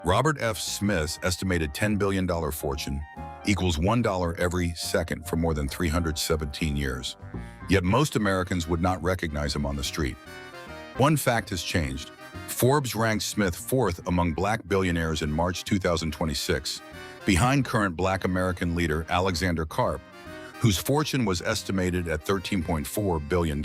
Robert F. Smith's estimated $10 billion fortune equals $1 every second for more than 317 years. Yet most Americans would not recognize him on the street. One fact has changed. Forbes ranked Smith fourth among black billionaires in March 2026, behind current black American leader Alexander Karp, whose fortune was estimated at $13.4 billion.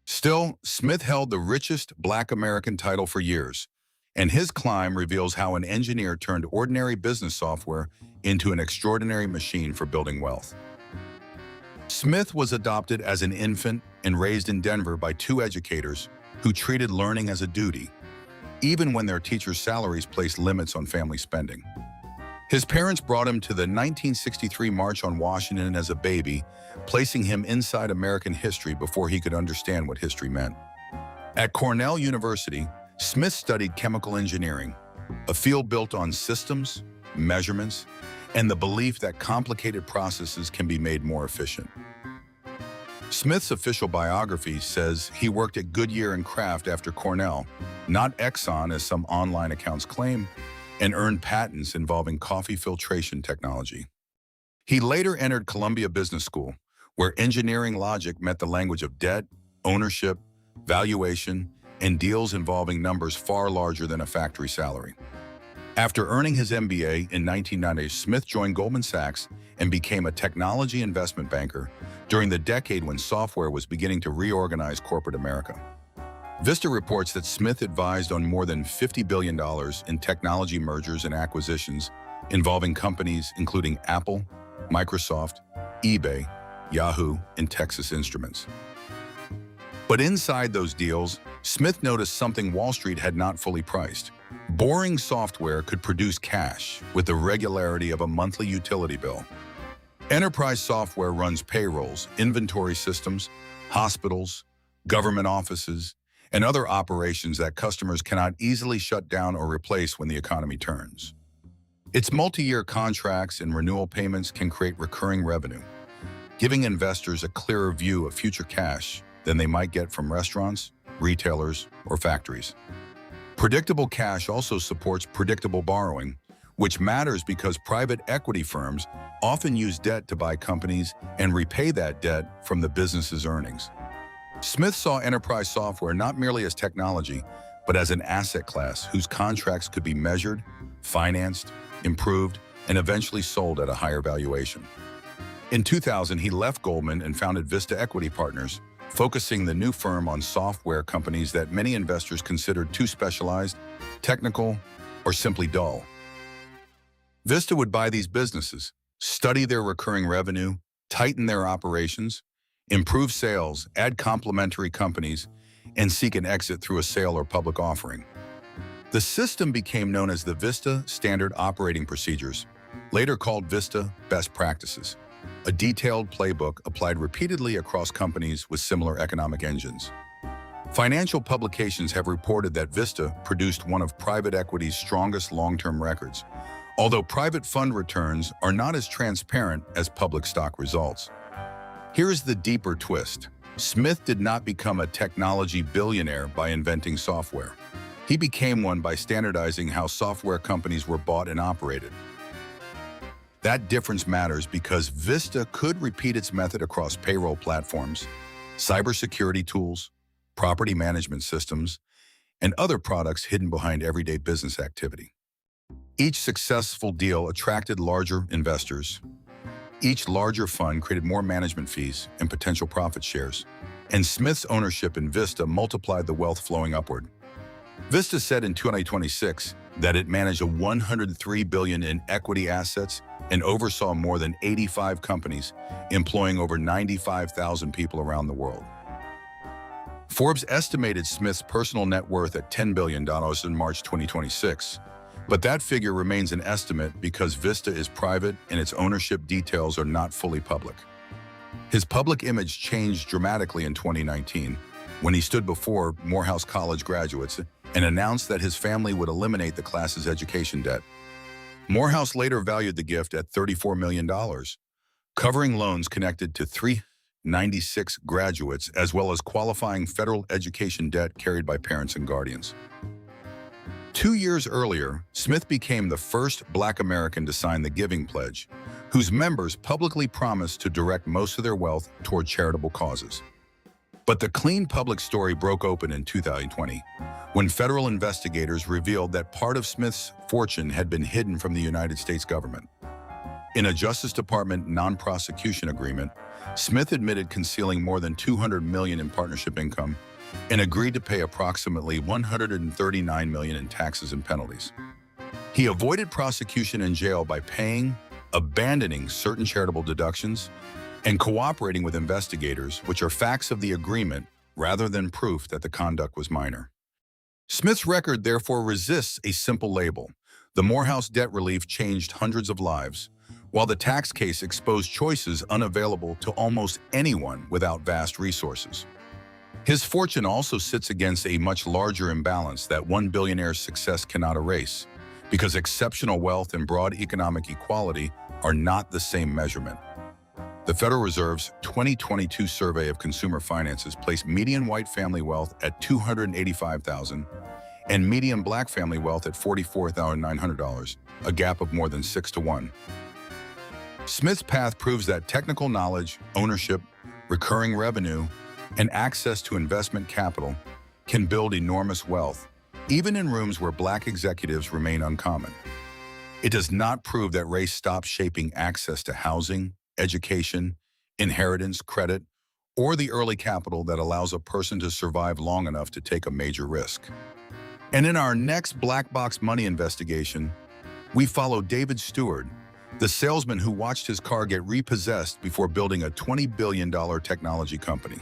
Still, Smith held the richest black American title for years, and his climb reveals how an engineer turned ordinary business software into an extraordinary machine for building wealth. Smith was adopted as an infant and raised in Denver by two educators who treated learning as a duty, even when their teachers' salaries placed limits on family spending. His parents brought him to the 1963 March on Washington as a baby, placing him inside American history before he could understand what history meant. At Cornell University, Smith studied chemical engineering, a field built on systems, measurements, and the belief that complicated processes can be made more efficient. Smith's official biography says he worked at Goodyear and Kraft after Cornell, not Exxon as some online accounts claim, and earned patents involving coffee filtration technology. He later entered Columbia Business School, where engineering logic met the language of debt, ownership, valuation, and deals involving numbers far larger than a factory salary. After earning his MBA in 1990, Smith joined Goldman Sachs and became a technology investment banker during the decade when software was beginning to reorganize corporate America. Vista reports that Smith advised on more than $50 billion in technology mergers and acquisitions involving companies including Apple, Microsoft, eBay, Yahoo, and Texas Instruments. But inside those deals, Smith noticed something Wall Street had not fully priced. Boring software could produce cash with the regularity of a monthly utility bill. Enterprise software runs payrolls, inventory systems, hospitals, government offices, and other operations that customers cannot easily shut down or replace when the economy turns. Its multi-year contracts and renewal payments can create recurring revenue, giving investors a clearer view of future cash than they might get from restaurants, retailers, or factories. Predictable cash also supports predictable borrowing, which matters because private equity firms often use debt to buy companies and repay that debt from the business's earnings. Smith saw enterprise software not merely as technology, but as an asset class whose contracts could be measured, financed, improved, and eventually sold at a higher valuation. In 2000, he left Goldman and founded Vista Equity Partners, focusing the new firm on software companies that many investors considered too specialized, technical, or simply dull. Vista would buy these businesses, study their recurring revenue, tighten their operations, improve sales, add complementary companies, and seek an exit through a sale or public offering. The system became known as the Vista Standard Operating Procedures, later called Vista Best Practices, a detailed playbook applied repeatedly across companies with similar economic engines. Financial publications have reported that Vista produced one of private equity's strongest long-term records, although private fund returns are not as transparent as public stock results. Here's the deeper twist. Smith did not become a technology billionaire by inventing software. He became one by standardizing how software companies were bought and operated. That difference matters because Vista could repeat its method across payroll platforms, cybersecurity tools, property management systems, and other products hidden behind everyday business activity. Each successful deal attracted larger investors. Each larger fund created more management fees and potential profit shares, and Smith's ownership in Vista multiplied the wealth flowing upward. Vista said in 2026 that it managed $103 billion in equity assets and oversaw more than 85 companies, employing over 95,000 people around the world. Forbes estimated Smith's personal net worth at $10 billion in March 2026, but that figure remains an estimate because Vista is private and its ownership details are not fully public. His public image changed dramatically in 2019 when he stood before Morehouse College graduates and announced that his family would eliminate the class's education debt. Morehouse later valued the gift at $34 million, covering loans connected to 396 graduates as well as qualifying federal education debt carried by parents and guardians. 2 years earlier, Smith became the first Black American to sign the Giving Pledge, whose members publicly promised to direct most of their wealth toward charitable causes. But the clean public story broke open in 2020, when federal investigators revealed that part of Smith's fortune had been hidden from the United States government. In a Justice Department non-prosecution agreement, Smith admitted concealing more than $200 million in partnership income and agreed to pay approximately $139 million in taxes and penalties. He avoided prosecution and jail by paying, abandoning certain charitable deductions, and cooperating with investigators, which are facts of the agreement rather than proof that the conduct was minor. Smith's record therefore resists a simple label. The Morehouse debt relief changed hundreds of lives, while the tax case exposed choices unavailable to almost anyone without vast resources. His fortune also sits against a much larger imbalance that one billionaire's success cannot erase, because exceptional wealth and broad economic equality are not the same measurement. The Federal Reserve's 2022 survey of consumer finances placed median white family wealth at $285,000 and median black family wealth at $44,900, a gap of more than 6 to 1. Smith's path proves that technical knowledge, ownership, recurring revenue, and access to investment capital can build enormous wealth, even in rooms where Black executives remain uncommon. It does not prove that race stops shaping access to housing, education, inheritance, credit, or the early capital that allows a person to survive long enough to take a major risk. And in our next Black Box Money investigation, we follow David Stewart, the salesman who watched his car get repossessed before building a $20 billion technology company.